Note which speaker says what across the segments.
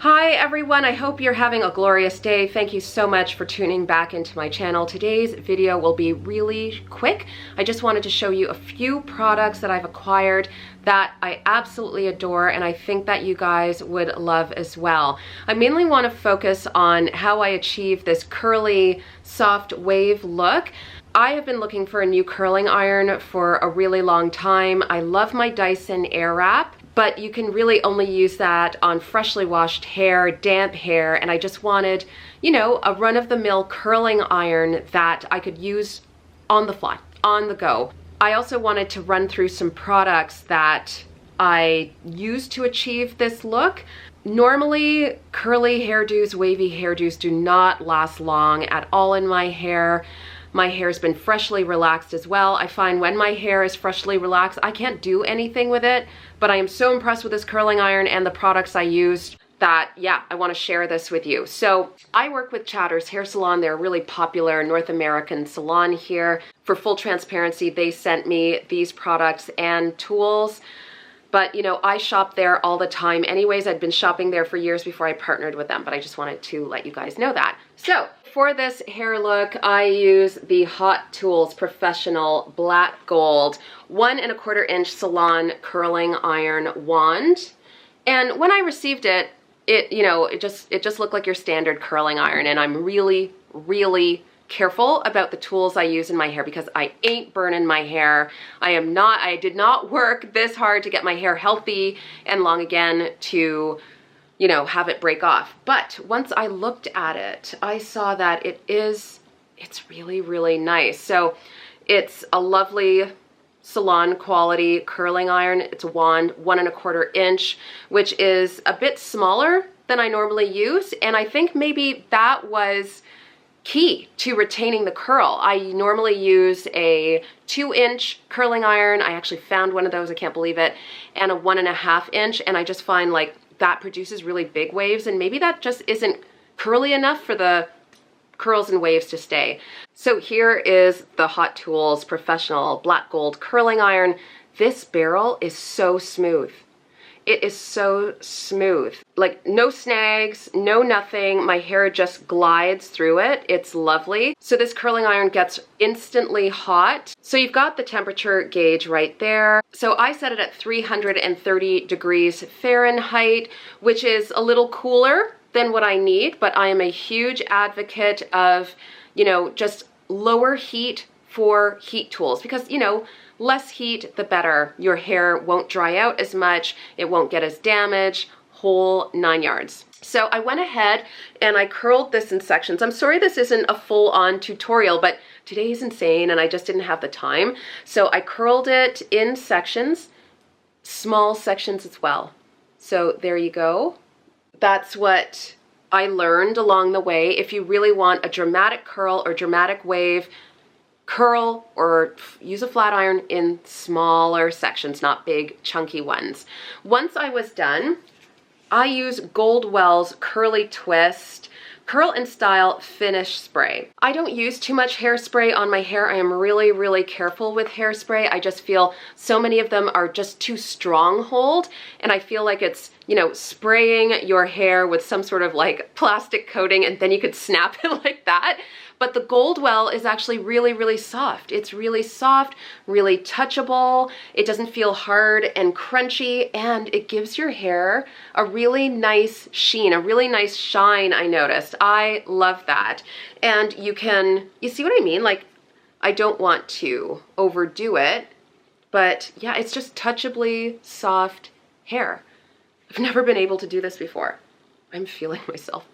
Speaker 1: Hi everyone, I hope you're having a glorious day. Thank you so much for tuning back into my channel. Today's video will be really quick. I just wanted to show you a few products that I've acquired that I absolutely adore and I think that you guys would love as well. I mainly want to focus on how I achieve this curly, soft wave look. I have been looking for a new curling iron for a really long time. I love my Dyson Airwrap, but you can really only use that on freshly washed hair, damp hair, and I just wanted, you know, a run-of-the-mill curling iron that I could use on the fly, on the go. I also wanted to run through some products that I use to achieve this look. Normally, curly hairdos, wavy hairdos do not last long at all in my hair. My hair's been freshly relaxed as well. I find when my hair is freshly relaxed, I can't do anything with it, but I am so impressed with this curling iron and the products I used that, yeah, I want to share this with you. So I work with Chatter's Hair Salon. They're a really popular North American salon here. For full transparency, they sent me these products and tools. But, you know, I shop there all the time. Anyways, I'd been shopping there for years before I partnered with them, but I just wanted to let you guys know that. So, for this hair look, I use the Hot Tools Professional Black Gold 1 1/4 inch salon curling iron wand. And when I received it, it just looked like your standard curling iron, and I'm really, really careful about the tools I use in my hair because I ain't burning my hair. I did not work this hard to get my hair healthy and long again to, you know, have it break off. But once I looked at it, I saw that it's really, really nice. So it's a lovely salon quality curling iron. It's a wand, 1 1/4 inch, which is a bit smaller than I normally use. And I think maybe that was key to retaining the curl. I normally use a 2-inch curling iron. I actually found one of those, I can't believe it, and a 1 1/2 inch, and I just find like that produces really big waves, and maybe that just isn't curly enough for the curls and waves to stay. So here is the Hot Tools Professional Black Gold Curling Iron. This barrel is so smooth. It is so smooth. Like no snags, no nothing. My hair just glides through it. It's lovely. So this curling iron gets instantly hot. So you've got the temperature gauge right there. So I set it at 330 degrees Fahrenheit, which is a little cooler than what I need, but I am a huge advocate of, you know, just lower heat for heat tools because, you know, less heat, the better. Your hair won't dry out as much. It won't get as damaged, whole 9 yards. So I went ahead and I curled this in sections. I'm sorry this isn't a full-on tutorial, but today's insane and I just didn't have the time. So I curled it in sections, small sections as well. So there you go. That's what I learned along the way. If you really want a dramatic curl or dramatic wave, curl or use a flat iron in smaller sections, not big chunky ones. Once I was done, I use Goldwell's Curly Twist Curl and Style Finish Spray. I don't use too much hairspray on my hair. I am really, really careful with hairspray. I just feel so many of them are just too stronghold, and I feel like it's, you know, spraying your hair with some sort of like plastic coating and then you could snap it like that. But the Goldwell is actually really, really soft. It's really soft, really touchable. It doesn't feel hard and crunchy, and it gives your hair a really nice sheen, a really nice shine, I noticed. I love that. And you see what I mean? Like, I don't want to overdo it, but yeah, it's just touchably soft hair. I've never been able to do this before. I'm feeling myself.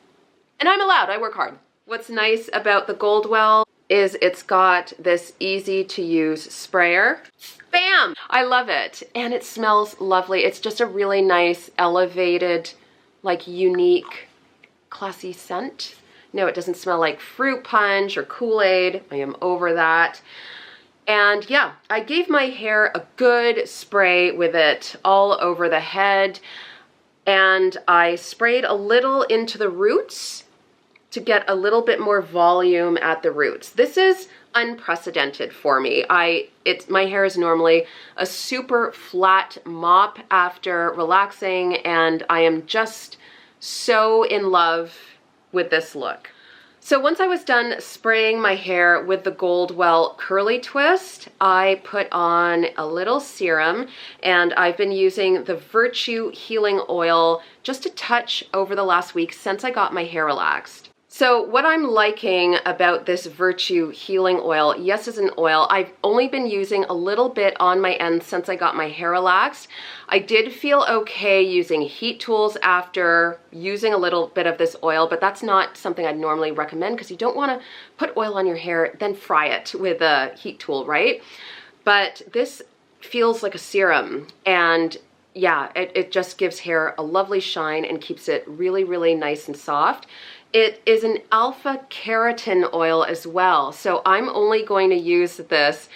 Speaker 1: And I'm allowed, I work hard. What's nice about the Goldwell is it's got this easy to use sprayer. Bam! I love it. And it smells lovely. It's just a really nice, elevated, like unique, classy scent. No, it doesn't smell like fruit punch or Kool-Aid. I am over that. And yeah, I gave my hair a good spray with it all over the head. And I sprayed a little into the roots to get a little bit more volume at the roots. This is unprecedented for me. My hair is normally a super flat mop after relaxing, and I am just so in love with this look. So once I was done spraying my hair with the Goldwell Curly Twist, I put on a little serum, and I've been using the Virtue Healing Oil just a touch over the last week since I got my hair relaxed. So what I'm liking about this Virtue Healing Oil, yes, it's an oil. I've only been using a little bit on my ends since I got my hair relaxed. I did feel okay using heat tools after using a little bit of this oil, but that's not something I'd normally recommend because you don't want to put oil on your hair, then fry it with a heat tool, right? But this feels like a serum, and yeah, it just gives hair a lovely shine and keeps it really, really nice and soft. It is an alpha keratin oil as well, so I'm only going to use this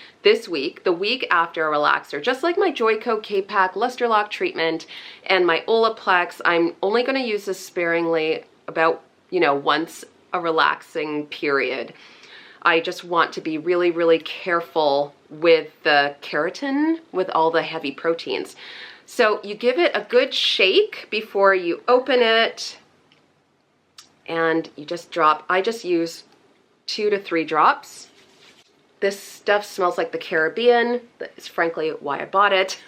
Speaker 1: week, the week after a relaxer. Just like my Joico K-Pack Luster Lock treatment and my Olaplex, I'm only going to use this sparingly about, once a relaxing period. I just want to be really, really careful with the keratin, with all the heavy proteins. So you give it a good shake before you open it, and you just drop. I just use 2 to 3 drops. This stuff smells like the Caribbean. That's frankly why I bought it.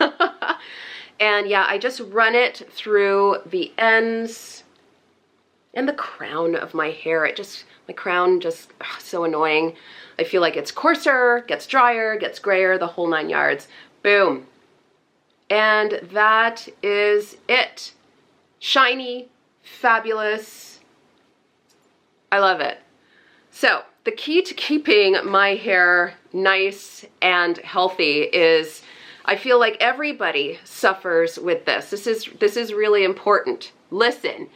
Speaker 1: And yeah, I just run it through the ends and the crown of my hair. My crown just, so annoying. I feel like it's coarser, gets drier, gets grayer, the whole 9 yards. Boom. And that is it. Shiny, fabulous. I love it. So the key to keeping my hair nice and healthy is, I feel like everybody suffers with this. This is really important. Listen,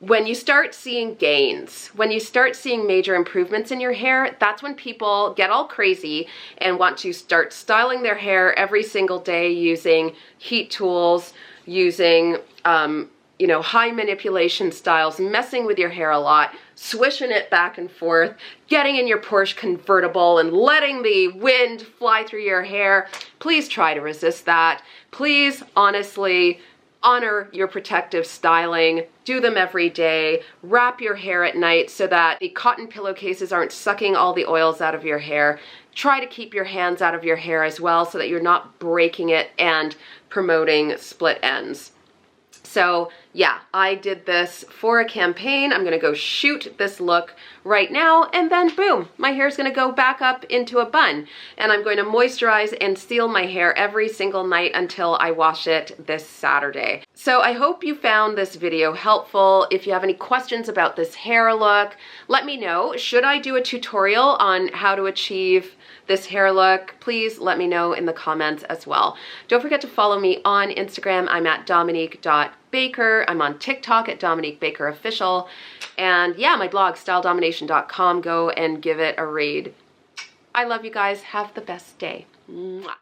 Speaker 1: when you start seeing gains, when you start seeing major improvements in your hair, that's when people get all crazy and want to start styling their hair every single day using heat tools, using high manipulation styles, messing with your hair a lot, swishing it back and forth, getting in your Porsche convertible and letting the wind fly through your hair. Please try to resist that. Please, honestly, honor your protective styling. Do them every day. Wrap your hair at night so that the cotton pillowcases aren't sucking all the oils out of your hair. Try to keep your hands out of your hair as well so that you're not breaking it and promoting split ends. So yeah, I did this for a campaign. I'm gonna go shoot this look right now, and then boom, my hair's gonna go back up into a bun. And I'm going to moisturize and seal my hair every single night until I wash it this Saturday. So I hope you found this video helpful. If you have any questions about this hair look, let me know. Should I do a tutorial on how to achieve this hair look? Please let me know in the comments as well. Don't forget to follow me on Instagram. I'm at dominique.baker. I'm on TikTok at Dominique Baker Official. And yeah, my blog, styledomination.com. Go and give it a read. I love you guys. Have the best day. Mwah.